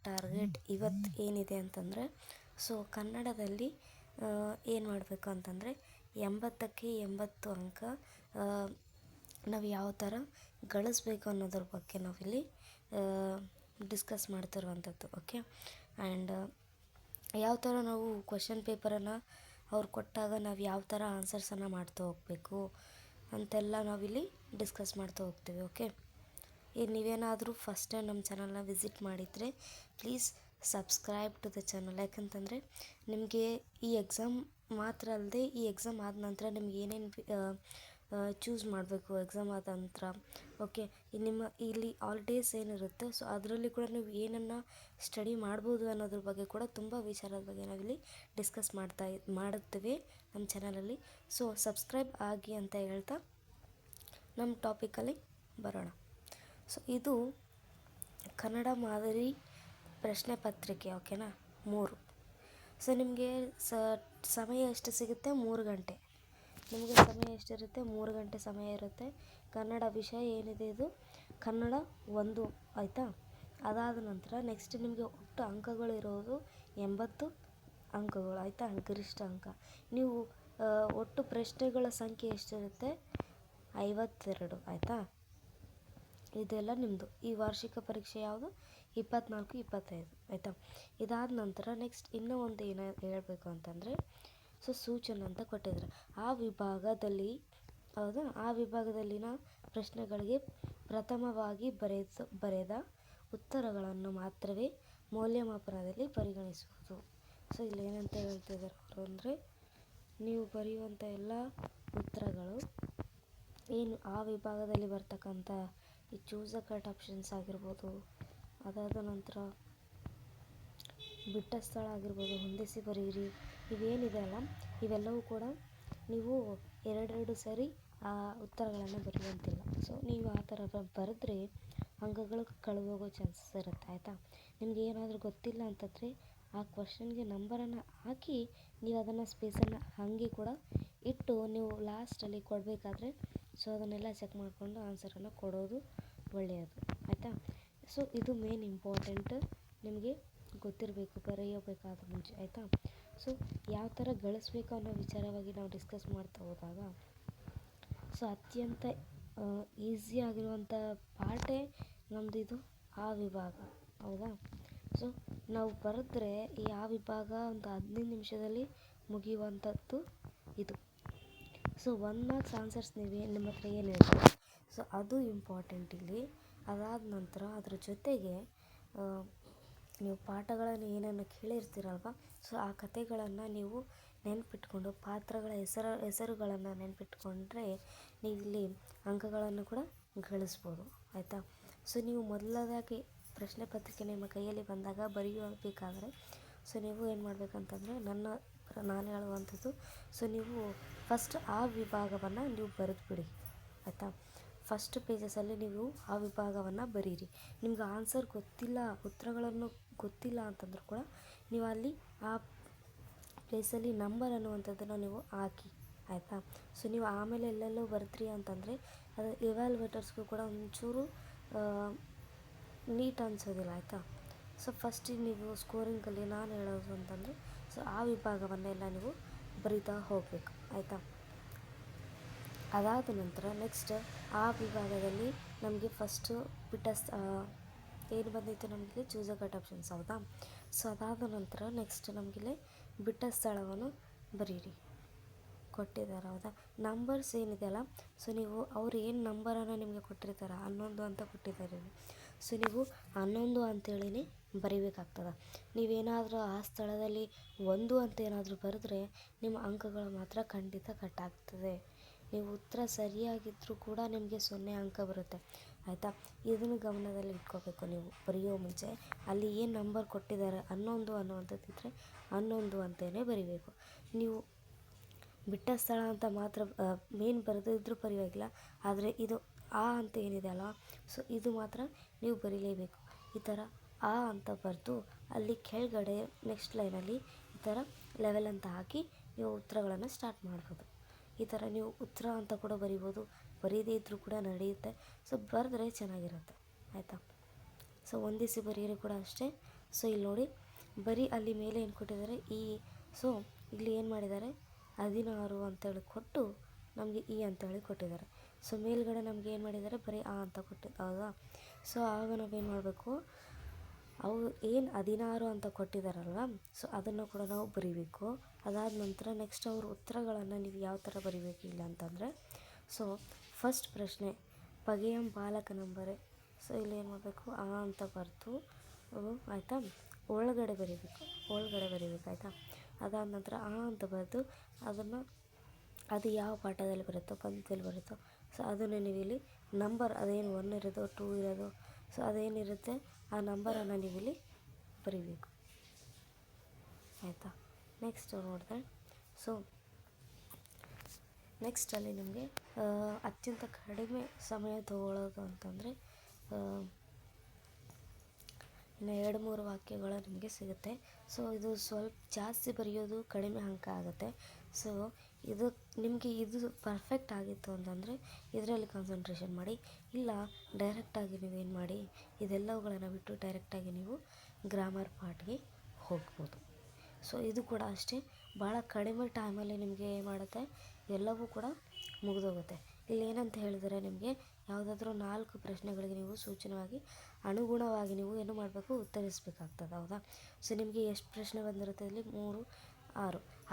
Target ಇವತ್ತು ಏನಿದೆ ಅಂತಂದರೆ, ಸೊ ಕನ್ನಡದಲ್ಲಿ ಏನು ಮಾಡಬೇಕು ಅಂತಂದರೆ 80ಕ್ಕೆ 80 ಅಂಕ ನಾವು ಯಾವ ಥರ ಗಳಿಸ್ಬೇಕು ಅನ್ನೋದ್ರ ಬಗ್ಗೆ ನಾವಿಲ್ಲಿ ಡಿಸ್ಕಸ್ ಮಾಡ್ತಿರುವಂಥದ್ದು. ಓಕೆ, ಆ್ಯಂಡ್ ಯಾವ ಥರ ನಾವು ಕ್ವೆಶ್ಚನ್ ಪೇಪರನ್ನು ಅವ್ರು ಕೊಟ್ಟಾಗ ನಾವು ಯಾವ ಥರ ಆನ್ಸರ್ಸನ್ನು ಮಾಡ್ತಾ ಹೋಗಬೇಕು ಅಂತೆಲ್ಲ ನಾವಿಲ್ಲಿ ಡಿಸ್ಕಸ್ ಮಾಡ್ತಾ ಹೋಗ್ತೀವಿ. ಓಕೆ, ಈಗ ನೀವೇನಾದರೂ ಫಸ್ಟ್ ಟೈಮ್ ನಮ್ಮ ಚಾನಲ್ನ ವಿಸಿಟ್ ಮಾಡಿದರೆ please subscribe to the channel. ಯಾಕಂತಂದರೆ ನಿಮಗೆ ಈ ಎಕ್ಸಾಮ್ ಮಾತ್ರ ಅಲ್ಲದೆ ಈ ಎಕ್ಸಾಮ್ ಆದ ನಂತರ ನಿಮ್ಗೆ ಏನೇನು ಚೂಸ್ ಮಾಡಬೇಕು ಎಕ್ಸಾಮ್ ಆದ ನಂತರ. ಓಕೆ, ನಿಮ್ಮ ಇಲ್ಲಿ ಹಾಲಿಡೇಸ್ ಏನಿರುತ್ತೆ ಸೊ ಅದರಲ್ಲಿ ಕೂಡ ನೀವು ಏನನ್ನು ಸ್ಟಡಿ ಮಾಡ್ಬೋದು ಅನ್ನೋದ್ರ ಬಗ್ಗೆ ಕೂಡ ತುಂಬ ವಿಚಾರದ ಬಗ್ಗೆ ನಾವಿಲ್ಲಿ ಡಿಸ್ಕಸ್ ಮಾಡುತ್ತೇವೆ ನಮ್ಮ ಚಾನಲಲ್ಲಿ. ಸೊ ಸಬ್ಸ್ಕ್ರೈಬ್ ಆಗಿ ಅಂತ ಹೇಳ್ತಾ ನಮ್ಮ ಟಾಪಿಕಲ್ಲಿ ಬರೋಣ. ಸೊ ಇದು ಕನ್ನಡ ಮಾದರಿ ಪ್ರಶ್ನೆ ಪತ್ರಿಕೆ. ಓಕೆನಾ, 3. ಸೊ ನಿಮಗೆ ಸಮಯ ಎಷ್ಟು ಸಿಗುತ್ತೆ? 3 ಗಂಟೆ. ನಿಮಗೆ ಸಮಯ ಎಷ್ಟಿರುತ್ತೆ? 3 ಗಂಟೆ ಸಮಯ ಇರುತ್ತೆ. ಕನ್ನಡ ವಿಷಯ ಏನಿದೆ ಇದು ಕನ್ನಡ 1, ಆಯಿತಾ. ಅದಾದ ನಂತರ ನೆಕ್ಸ್ಟ್ ನಿಮಗೆ ಒಟ್ಟು ಅಂಕಗಳಿರೋದು 80 ಅಂಕಗಳು, ಆಯಿತಾ, ಗರಿಷ್ಠ ಅಂಕ. ನೀವು ಒಟ್ಟು ಪ್ರಶ್ನೆಗಳ ಸಂಖ್ಯೆ ಎಷ್ಟಿರುತ್ತೆ? 52, ಆಯಿತಾ. ಇದೆಲ್ಲ ನಿಮ್ಮದು. ಈ ವಾರ್ಷಿಕ ಪರೀಕ್ಷೆ ಯಾವುದು? 24, 25, ಆಯಿತಾ. ಇದಾದ ನಂತರ ನೆಕ್ಸ್ಟ್ ಇನ್ನೂ ಒಂದು ಏನು ಹೇಳಬೇಕು ಅಂತಂದರೆ, ಸೊ ಸೂಚನೆ ಅಂತ ಕೊಟ್ಟಿದ್ದಾರೆ. ಆ ವಿಭಾಗದಲ್ಲಿ ಹೌದಾ, ಆ ವಿಭಾಗದಲ್ಲಿನ ಪ್ರಶ್ನೆಗಳಿಗೆ ಪ್ರಥಮವಾಗಿ ಬರೆದ ಉತ್ತರಗಳನ್ನು ಮಾತ್ರವೇ ಮೌಲ್ಯಮಾಪನದಲ್ಲಿ ಪರಿಗಣಿಸುವುದು. ಸೊ ಇಲ್ಲಿ ಏನಂತ ಹೇಳ್ತಿದ್ದಾರೆ ಅವರು ಅಂದರೆ, ನೀವು ಬರೆಯುವಂಥ ಎಲ್ಲ ಉತ್ತರಗಳು ಏನು ಆ ವಿಭಾಗದಲ್ಲಿ ಬರ್ತಕ್ಕಂಥ ಈ ಚೂಸ್ ಅ ಕರೆಕ್ಟ್ ಆಪ್ಷನ್ಸ್ ಆಗಿರ್ಬೋದು, ಅದಾದ ನಂತರ ಬಿಟ್ಟ ಸ್ಥಳ ಆಗಿರ್ಬೋದು, ಹೊಂದಿಸಿ ಬರೆಯಿರಿ, ಇವೇನಿದೆ ಅಲ್ಲ ಇವೆಲ್ಲವೂ ಕೂಡ ನೀವು ಎರಡೆರಡು ಸರಿ ಆ ಉತ್ತರಗಳನ್ನು ಬರೆಯುವಂತಿಲ್ಲ. ಸೊ ನೀವು ಆ ಥರ ಬರೆದ್ರೆ ಅಂಕಗಳು ಕಳೆದೋಗೋ ಚಾನ್ಸಸ್ ಇರುತ್ತೆ, ಆಯಿತಾ. ನಿಮ್ಗೆ ಏನಾದರೂ ಗೊತ್ತಿಲ್ಲ ಅಂತಂದರೆ ಆ ಕ್ವಶನ್ಗೆ ನಂಬರನ್ನು ಹಾಕಿ ನೀವು ಅದನ್ನು ಸ್ಪೇಸನ್ನು ಹಾಗೆ ಕೂಡ ಇಟ್ಟು ನೀವು ಲಾಸ್ಟಲ್ಲಿ ಕೊಡಬೇಕಾದ್ರೆ ಸೊ ಅದನ್ನೆಲ್ಲ ಚೆಕ್ ಮಾಡಿಕೊಂಡು ಆನ್ಸರನ್ನು ಕೊಡೋದು ಒಳ್ಳೆಯದು, ಆಯಿತಾ. ಸೊ ಇದು ಮೇನ್ ಇಂಪಾರ್ಟೆಂಟ್, ನಿಮಗೆ ಗೊತ್ತಿರಬೇಕು ಬರೆಯಬೇಕಾದ ಮುಂಚೆ, ಆಯಿತಾ. ಸೊ ಯಾವ ಥರ ಗಳಿಸ್ಬೇಕು ಅನ್ನೋ ವಿಚಾರವಾಗಿ ನಾವು ಡಿಸ್ಕಸ್ ಮಾಡ್ತಾ ಹೋದಾಗ, ಸೊ ಅತ್ಯಂತ ಈಸಿ ಆಗಿರುವಂಥ ಪಾಠೇ ನಮ್ಮದು ಇದು ಆ ವಿಭಾಗ, ಹೌದಾ. ಸೊ ನಾವು ಬರೆದ್ರೆ ಈ ಆ ವಿಭಾಗ ಒಂದು 15 ನಿಮಿಷದಲ್ಲಿ ಮುಗಿಯುವಂಥದ್ದು ಇದು. ಸೊ 1 ಮಾರ್ಕ್ಸ್ ಆನ್ಸರ್ಸ್ ನಿಮ್ಮ ಹತ್ರ ಏನು ಹೇಳ್ತೀವಿ ಸೊ ಅದು ಇಂಪಾರ್ಟೆಂಟ್ ಇಲ್ಲಿ. ಅದಾದ ನಂತರ ಅದ್ರ ಜೊತೆಗೆ ನೀವು ಪಾಠಗಳನ್ನು ಏನನ್ನು ಕೇಳಿರ್ತೀರಲ್ವ ಸೊ ಆ ಕಥೆಗಳನ್ನು ನೀವು ನೆನಪಿಟ್ಕೊಂಡು ಪಾತ್ರಗಳ ಹೆಸರುಗಳನ್ನು ನೆನಪಿಟ್ಕೊಂಡ್ರೆ ನೀವು ಇಲ್ಲಿ ಅಂಕಗಳನ್ನು ಕೂಡ ಗಳಿಸ್ಬೋದು, ಆಯಿತಾ. ಸೊ ನೀವು ಮೊದಲದಾಗಿ ಪ್ರಶ್ನೆ ಪತ್ರಿಕೆ ನಿಮ್ಮ ಕೈಯಲ್ಲಿ ಬಂದಾಗ ಬರೆಯಬೇಕಾದ್ರೆ ಸೊ ನೀವು ಏನು ಮಾಡಬೇಕಂತಂದರೆ ನಾನು ಹೇಳುವಂಥದ್ದು, ಸೊ ನೀವು ಫಸ್ಟ್ ಆ ವಿಭಾಗವನ್ನು ನೀವು ಬರೆದುಬಿಡಿ, ಆಯಿತಾ. ಫಸ್ಟ್ ಪೇಜಸಲ್ಲಿ ನೀವು ಆ ವಿಭಾಗವನ್ನು ಬರೀರಿ. ನಿಮ್ಗೆ ಆನ್ಸರ್ ಗೊತ್ತಿಲ್ಲ, ಉತ್ತರಗಳನ್ನು ಗೊತ್ತಿಲ್ಲ ಅಂತಂದ್ರೂ ಕೂಡ ನೀವು ಅಲ್ಲಿ ಆ ಪ್ಲೇಸಲ್ಲಿ ನಂಬರ್ ಅನ್ನುವಂಥದ್ದನ್ನು ನೀವು ಹಾಕಿ, ಆಯಿತಾ. ಸೊ ನೀವು ಆಮೇಲೆ ಎಲ್ಲೆಲ್ಲೋ ಬರ್ತೀರಿ ಅಂತಂದರೆ ಅದು ಇವ್ಯಾಲ್ಯುವೇಟರ್ಸ್ಗೂ ಕೂಡ ಒಂಚೂರು ನೀಟ್ ಅನಿಸೋದಿಲ್ಲ, ಆಯಿತಾ. ಸೊ ಫಸ್ಟ್ ನೀವು ಸ್ಕೋರಿಂಗಲ್ಲಿ ನಾನು ಹೇಳೋದು ಅಂತಂದರೆ ಸೊ ಆ ವಿಭಾಗವನ್ನೆಲ್ಲ ನೀವು ಬರಿತಾ ಹೋಗಬೇಕು, ಆಯಿತಾ. ಅದಾದ ನಂತರ ನೆಕ್ಸ್ಟ್ ಆ ವಿಭಾಗದಲ್ಲಿ ನಮಗೆ ಫಸ್ಟು ಏನು ಬಂದಿತ್ತು ನಮಗೆ ಚೂಸ್ ಅ ಕರೆಕ್ಟ್ ಆಪ್ಷನ್ಸ್, ಹೌದಾ. ಸೊ ಅದಾದ ನಂತರ ನೆಕ್ಸ್ಟ್ ನಮಗಿಲ್ಲಿ ಬಿಟ್ಟ ಸ್ಥಳವನ್ನು ಬರೀರಿ ಕೊಟ್ಟಿದ್ದಾರೆ, ಹೌದಾ. ನಂಬರ್ಸ್ ಏನಿದೆಯಲ್ಲ ಸೊ ನೀವು ಅವ್ರು ಏನು ನಂಬರನ್ನು ನಿಮಗೆ ಕೊಟ್ಟಿರ್ತಾರೆ 11 ಅಂತ ಕೊಟ್ಟಿದ್ದಾರೆ. ಸೊ ನೀವು 11 ಅಂತೇಳಿನೇ ಬರಿಬೇಕಾಗ್ತದೆ. ನೀವೇನಾದರೂ ಆ ಸ್ಥಳದಲ್ಲಿ 1 ಅಂತ ಏನಾದರೂ ಬರೆದ್ರೆ ನಿಮ್ಮ ಅಂಕಗಳು ಮಾತ್ರ ಖಂಡಿತ ಕಟ್ಟಾಗ್ತದೆ. ನೀವು ಉತ್ತರ ಸರಿಯಾಗಿದ್ದರೂ ಕೂಡ ನಿಮಗೆ 0 ಅಂಕ ಬರುತ್ತೆ, ಆಯಿತಾ. ಇದನ್ನು ಗಮನದಲ್ಲಿ ಇಟ್ಕೋಬೇಕು ನೀವು ಬರೆಯೋ ಮುಂಚೆ. ಅಲ್ಲಿ ಏನು ನಂಬರ್ ಕೊಟ್ಟಿದ್ದಾರೆ 11 ಅನ್ನುವಂಥದ್ದಿದ್ದರೆ 11 ಅಂತಲೇ ಬರಿಬೇಕು. ನೀವು ಬಿಟ್ಟ ಸ್ಥಳ ಅಂತ ಮಾತ್ರ ಮೇನ್ ಬರೆದಿದ್ರೂ ಪರವಾಗಿಲ್ಲ, ಆದರೆ ಇದು ಆ ಅಂತ ಏನಿದೆ ಅಲ್ಲ ಸೊ ಇದು ಮಾತ್ರ ನೀವು ಬರೀಲೇಬೇಕು. ಈ ಥರ ಆ ಅಂತ ಬರೆದು ಅಲ್ಲಿ ಕೆಳಗಡೆ ನೆಕ್ಸ್ಟ್ ಲೈನಲ್ಲಿ ಈ ಥರ ಲೆವೆಲ್ ಅಂತ ಹಾಕಿ ನೀವು ಉತ್ತರಗಳನ್ನು ಸ್ಟಾರ್ಟ್ ಮಾಡ್ಬೋದು. ಈ ಥರ ನೀವು ಉತ್ತರ ಅಂತ ಕೂಡ ಬರಿಬೋದು, ಬರೀದೇ ಇದ್ದರೂ ಕೂಡ ನಡೆಯುತ್ತೆ. ಸೊ ಬರೆದ್ರೆ ಚೆನ್ನಾಗಿರುತ್ತೆ, ಆಯಿತಾ. ಸೊ ಹೊಂದಿಸಿ ಬರೆಯೋರು ಕೂಡ ಅಷ್ಟೇ ಸೊ ಇಲ್ಲಿ ನೋಡಿ ಬರೀ ಅಲ್ಲಿ ಮೇಲೆ ಏನು ಕೊಟ್ಟಿದ್ದಾರೆ ಸೊ ಇಲ್ಲಿ ಏನು ಮಾಡಿದ್ದಾರೆ 16 ಅಂತೇಳಿ ಕೊಟ್ಟು ನಮಗೆ ಅಂತೇಳಿ ಕೊಟ್ಟಿದ್ದಾರೆ. ಸೊ ಮೇಲ್ಗಡೆ ನಮ್ಗೆ ಏನು ಮಾಡಿದ್ದಾರೆ ಬರೀ ಅಂತ ಹೌದಾ. ಸೊ ಆವಾಗ ನಾವೇನು ಮಾಡಬೇಕು, ಅವು ಏನು 16 ಅಂತ ಕೊಟ್ಟಿದ್ದಾರಲ್ವ, ಸೊ ಅದನ್ನು ಕೂಡ ನಾವು ಬರಿಬೇಕು. ಅದಾದ ನಂತರ ನೆಕ್ಸ್ಟ್ ಅವ್ರ ಉತ್ತರಗಳನ್ನು ನೀವು ಯಾವ ಥರ ಬರಿಬೇಕು ಇಲ್ಲ ಅಂತಂದರೆ, ಸೊ ಫಸ್ಟ್ ಪ್ರಶ್ನೆ ಪಗೆಯಂ ಬಾಲಕ ನಂಬರೆ. ಸೊ ಇಲ್ಲಿ ಏನು ಮಾಡಬೇಕು ಅಂತ ಬರೆದು ಆಯಿತಾ ಒಳಗಡೆ ಬರಿಬೇಕು ಆಯಿತಾ. ಅದಾದ ನಂತರ ಅಂತ ಬರೆದು ಅದು ಯಾವ ಪಾಠದಲ್ಲಿ ಬರುತ್ತೋ ಪದ್ಯದಲ್ಲಿ ಬರುತ್ತೋ ಸೊ ಅದನ್ನು ನೀವು ಇಲ್ಲಿ ನಂಬರ್ ಅದೇನು 1 ಇರೋದು 2 ಇರೋದು ಸೊ ಅದೇನಿರುತ್ತೆ ಆ ನಂಬರನ್ನು ನೀವಿಲ್ಲಿ ಬರಿಬೇಕು ಆಯಿತಾ. ನೆಕ್ಸ್ಟ್ ನೋಡಿದ್ರೆ ಸೊ ನೆಕ್ಸ್ಟಲ್ಲಿ ನಿಮಗೆ ಅತ್ಯಂತ ಕಡಿಮೆ ಸಮಯ ತಗೊಳ್ಳೋದು ಅಂತಂದರೆ ಇನ್ನು 2-3 ವಾಕ್ಯಗಳು ನಿಮಗೆ ಸಿಗುತ್ತೆ. ಸೊ ಇದು ಸ್ವಲ್ಪ ಜಾಸ್ತಿ ಬರೆಯೋದು ಕಡಿಮೆ ಅಂಕ ಆಗುತ್ತೆ. ಸೊ ನಿಮಗೆ ಪರ್ಫೆಕ್ಟ್ ಆಗಿತ್ತು ಅಂತಂದರೆ ಇದರಲ್ಲಿ ಕಾನ್ಸಂಟ್ರೇಷನ್ ಮಾಡಿ. ಇಲ್ಲ ಡೈರೆಕ್ಟಾಗಿ ನೀವೇನು ಮಾಡಿ ಇದೆಲ್ಲವುಗಳನ್ನು ಬಿಟ್ಟು ಡೈರೆಕ್ಟಾಗಿ ನೀವು ಗ್ರಾಮರ್ ಪಾರ್ಟ್ಗೆ ಹೋಗ್ಬೋದು. ಸೊ ಇದು ಕೂಡ ಅಷ್ಟೇ ಭಾಳ ಕಡಿಮೆ ಟೈಮಲ್ಲಿ ನಿಮಗೆ ಏನು ಮಾಡುತ್ತೆ ಎಲ್ಲವೂ ಕೂಡ ಮುಗಿದೋಗುತ್ತೆ. ಇಲ್ಲಿ ಏನಂತ ಹೇಳಿದರೆ ನಿಮಗೆ ಯಾವುದಾದ್ರೂ 4 ಪ್ರಶ್ನೆಗಳಿಗೆ ನೀವು ಸೂಚನವಾಗಿ ಅನುಗುಣವಾಗಿ ನೀವು ಏನು ಮಾಡಬೇಕು ಉತ್ತರಿಸಬೇಕಾಗ್ತದೆ ಹೌದಾ. ಸೊ ನಿಮಗೆ ಎಷ್ಟು ಪ್ರಶ್ನೆ ಬಂದಿರುತ್ತೆ ಇಲ್ಲಿ 3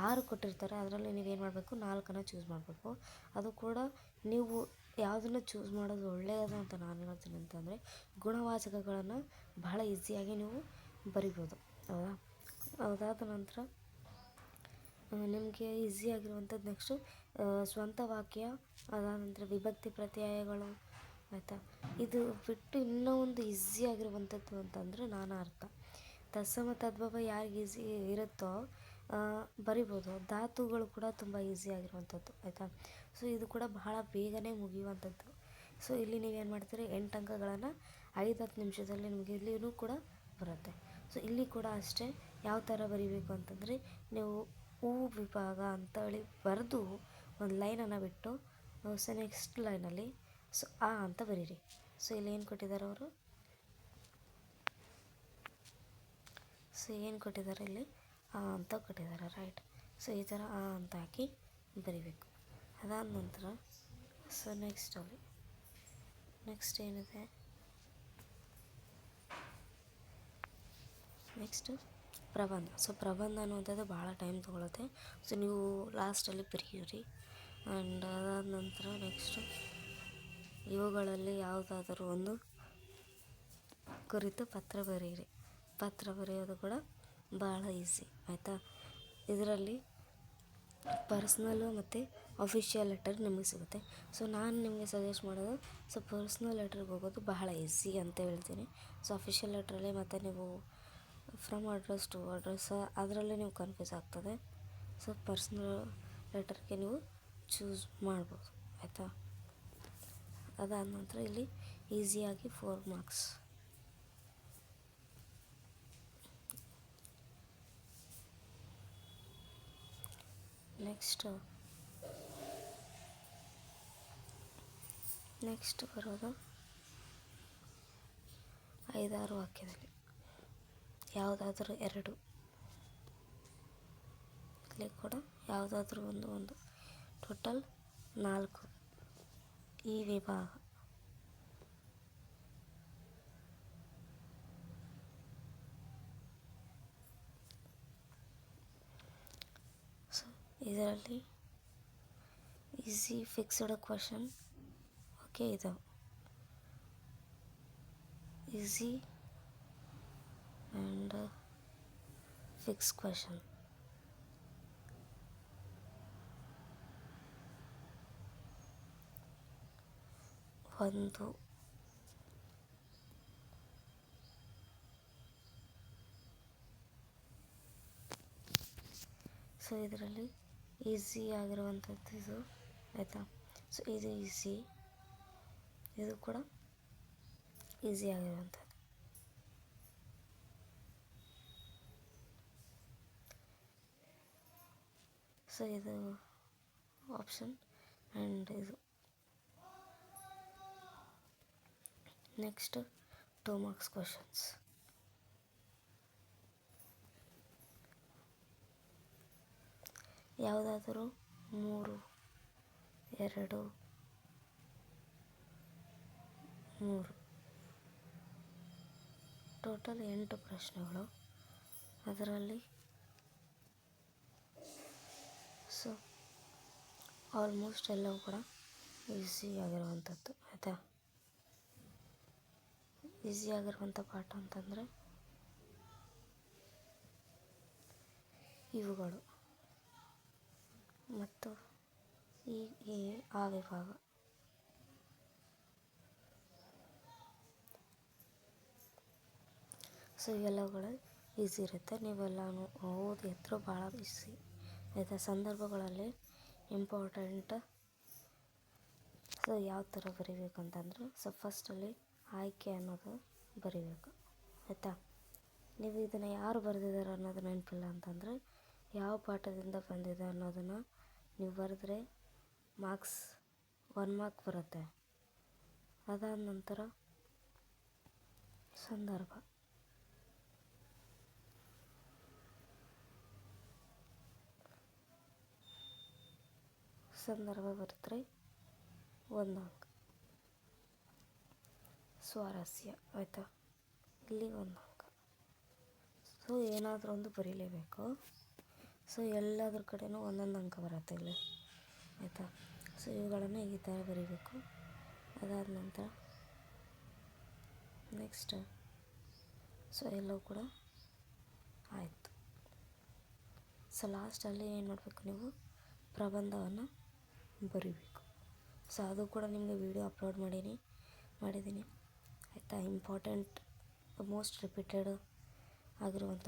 6 ಕೊಟ್ಟಿರ್ತಾರೆ. ಅದರಲ್ಲಿ ನೀವೇನು ಮಾಡಬೇಕು 4 ಚೂಸ್ ಮಾಡಬೇಕು. ಅದು ಕೂಡ ನೀವು ಯಾವುದನ್ನು ಚೂಸ್ ಮಾಡೋದು ಒಳ್ಳೆಯದು ಅಂತ ನಾನು ಹೇಳ್ತೀನಿ ಅಂತಂದರೆ ಗುಣವಾಚಕಗಳನ್ನು ಬಹಳ ಈಸಿಯಾಗಿ ನೀವು ಬರಿಬೋದು ಹೌದಾ. ಅದಾದ ನಂತರ ನಿಮಗೆ ಈಸಿಯಾಗಿರುವಂಥದ್ದು ನೆಕ್ಸ್ಟು ಸ್ವಂತ ವಾಕ್ಯ, ಅದಾದ ನಂತರ ವಿಭಕ್ತಿ ಪ್ರತ್ಯಯಗಳು ಆಯಿತಾ. ಇದು ಬಿಟ್ಟು ಇನ್ನೂ ಒಂದು ಈಸಿಯಾಗಿರುವಂಥದ್ದು ಅಂತಂದರೆ ನಾನಾರ್ಥ. ತತ್ಸಮ ತದ್ಭವ ಯಾರಿಗೆ ಈಸಿ ಇರುತ್ತೋ ಬರಿಬೋದು. ಧಾತುಗಳು ಕೂಡ ತುಂಬ ಈಸಿಯಾಗಿರುವಂಥದ್ದು ಆಯಿತಾ. ಸೊ ಇದು ಕೂಡ ಬಹಳ ಬೇಗನೆ ಮುಗಿಯುವಂಥದ್ದು. ಸೊ ಇಲ್ಲಿ ನೀವೇನು ಮಾಡ್ತೀರಿ 8 ಅಂಕಗಳನ್ನು 5-10 ನಿಮಿಷದಲ್ಲಿ ನಿಮಗೆ ಇಲ್ಲಿಯೂ ಕೂಡ ಬರುತ್ತೆ. ಸೊ ಇಲ್ಲಿ ಕೂಡ ಅಷ್ಟೇ ಯಾವ ಥರ ಬರಿಬೇಕು ಅಂತಂದರೆ ನೀವು ವಿಭಾಗ ಅಂತೇಳಿ ಬರೆದು ಒಂದು ಲೈನನ್ನು ಬಿಟ್ಟು ಸೊ ನೆಕ್ಸ್ಟ್ ಲೈನಲ್ಲಿ ಸೊ ಅಂತ ಬರೀರಿ. ಸೊ ಇಲ್ಲಿ ಏನು ಕೊಟ್ಟಿದ್ದಾರೆ ಅವರು, ಸೊ ಏನು ಕೊಟ್ಟಿದ್ದಾರೆ ಇಲ್ಲಿ ಅಂತ ಕೊಟ್ಟಿದ್ದಾರೆ ರೈಟ್. ಸೊ ಈ ಥರ ಅಂತ ಹಾಕಿ ಬರಿಬೇಕು. ಅದಾದ ನಂತರ ಸೊ ನೆಕ್ಸ್ಟ್ ಏನಿದೆ ನೆಕ್ಸ್ಟು ಪ್ರಬಂಧ. ಸೊ ಪ್ರಬಂಧ ಅನ್ನುವಂಥದ್ದು ಭಾಳ ಟೈಮ್ ತೊಗೊಳುತ್ತೆ. ಸೊ ನೀವು ಲಾಸ್ಟಲ್ಲಿ ಬರೀರಿ. ಆ್ಯಂಡ್ ಅದಾದ ನಂತರ ನೆಕ್ಸ್ಟು ಇವುಗಳಲ್ಲಿ ಯಾವುದಾದರೂ ಒಂದು ಕುರಿತು ಪತ್ರ ಬರೆಯಿರಿ. ಪತ್ರ ಬರೆಯೋದು ಕೂಡ ಭಾಳ ಈಸಿ ಆಯಿತಾ. ಇದರಲ್ಲಿ ಪರ್ಸ್ನಲ್ಲು ಮತ್ತು ಅಫಿಷಿಯಲ್ ಲೆಟರ್ ನಿಮಗೆ ಸಿಗುತ್ತೆ. ಸೊ ನಾನು ನಿಮಗೆ ಸಜೆಸ್ಟ್ ಮಾಡೋದು ಸೊ ಪರ್ಸ್ನಲ್ ಲೆಟ್ರಿಗೆ ಹೋಗೋದು ಬಹಳ ಈಸಿ ಅಂತ ಹೇಳ್ತೀನಿ. ಸೊ ಅಫಿಷಿಯಲ್ ಲೆಟ್ರಲ್ಲಿ ಮತ್ತು ನೀವು ಫ್ರಮ್ ಅಡ್ರೆಸ್ ಟು ಅಡ್ರೆಸ್ ಅದರಲ್ಲೇ ನೀವು ಕನ್ಫ್ಯೂಸ್ ಆಗ್ತದೆ. ಸೊ ಪರ್ಸ್ನಲ್ ಲೆಟರ್ಗೆ ನೀವು ಚೂಸ್ ಮಾಡ್ಬೋದು ಆಯಿತಾ. ಅದಾದ ನಂತರ ಇಲ್ಲಿ ಈಸಿಯಾಗಿ 4 ಮಾರ್ಕ್ಸ್. ನೆಕ್ಸ್ಟ್ ಬರೋದು 5-6 ವಾಕ್ಯದಲ್ಲಿ ಯಾವುದಾದ್ರೂ 2 ಇಲ್ಲಿ ಕೂಡ ಯಾವುದಾದ್ರೂ ಒಂದು ಟೋಟಲ್ 4 ಈ ವಿಭಾಗ. ಸೊ ಇದರಲ್ಲಿ ಈಸಿ ಫಿಕ್ಸ್ಡ್ ಕ್ವಶನ್ ಓಕೆ ಇದು ಈಸಿ ಆ್ಯಂಡ್ ಫಿಕ್ಸ್ ಕ್ವಶನ್. ಒಂದು ಸೊ ಇದರಲ್ಲಿ ಈಸಿ ಆಗಿರುವಂಥದ್ದು ಇದು ಆಯಿತಾ. ಸೊ ಇದು ಈಸಿ, ಇದು ಕೂಡ ಈಸಿ ಆಗಿರುವಂಥದ್ದು. ಸೊ ಇದು ಆಪ್ಷನ್ ಆ್ಯಂಡ್ ಇದು ನೆಕ್ಸ್ಟ್ 2 ಮಾರ್ಕ್ಸ್ ಕ್ವಶನ್ಸ್. ಯಾವುದಾದರೂ 3, 2, 3 ಟೋಟಲ್ 8 ಪ್ರಶ್ನೆಗಳು ಅದರಲ್ಲಿ. ಸೊ ಆಲ್ಮೋಸ್ಟ್ ಎಲ್ಲವೂ ಕೂಡ ಈಸಿ ಆಗಿರುವಂಥದ್ದು ಆಯಿತಾ. ಈಸಿ ಆಗಿರುವಂಥ ಪಾಠ ಅಂತಂದರೆ ಇವುಗಳು ಮತ್ತು ಈ ಆ ವಿಭಾಗ. ಸೊ ಇವೆಲ್ಲವುಗಳು ಈಸಿ ಇರುತ್ತೆ, ನೀವೆಲ್ಲನೂ ಓದಿ ಹತ್ರ ಭಾಳ ಈಸಿ ಆಯಿತಾ. ಸಂದರ್ಭಗಳಲ್ಲಿ ಇಂಪಾರ್ಟೆಂಟ್. ಸೊ ಯಾವ ಥರ ಬರಿಬೇಕು ಅಂತಂದರೆ, ಸೊ ಫಸ್ಟಲ್ಲಿ ಆಯ್ಕೆ ಅನ್ನೋದು ಬರಿಬೇಕು ಆಯಿತಾ. ನೀವು ಇದನ್ನು ಯಾರು ಬರೆದಿದ್ದಾರೆ ಅನ್ನೋದು ನೆನಪಿಲ್ಲ ಅಂತಂದರೆ, ಯಾವ ಪಾಠದಿಂದ ಬಂದಿದೆ ಅನ್ನೋದನ್ನು ನೀವು ಬರೆದ್ರೆ ಮಾರ್ಕ್ಸ್ 1 ಮಾರ್ಕ್ ಬರುತ್ತೆ. ಅದಾದ ನಂತರ ಸಂದರ್ಭ ಬರೆದ್ರೆ 1 ಅಂಕ. ಸ್ವಾರಸ್ಯ ಆಯಿತಾ, ಇಲ್ಲಿ 1 ಅಂಕ. ಸೊ ಏನಾದರೂ ಒಂದು ಬರೀಲೇಬೇಕು. ಸೊ ಎಲ್ಲದ್ರ ಕಡೆಯೂ 1 ಅಂಕ ಬರುತ್ತೆ ಇಲ್ಲಿ ಆಯಿತಾ. ಸೊ ಇವುಗಳನ್ನು ಈ ಥರ ಬರೀಬೇಕು. ಅದಾದ ನಂತರ ನೆಕ್ಸ್ಟ್ ಸೊ ಎಲ್ಲವೂ ಕೂಡ ಆಯಿತು. ಸೊ ಲಾಸ್ಟಲ್ಲಿ ಏನು ಮಾಡಬೇಕು, ನೀವು ಪ್ರಬಂಧವನ್ನು ಬರಿಬೇಕು. ಸೊ ಅದು ಕೂಡ ನಿಮಗೆ ವಿಡಿಯೋ ಅಪ್ಲೋಡ್ ಮಾಡಿದ್ದೀನಿ ಆಯಿತಾ. ಇಂಪಾರ್ಟೆಂಟ್ ಮೋಸ್ಟ್ ರಿಪೀಟೆಡ್ ಆಗಿರುವಂಥ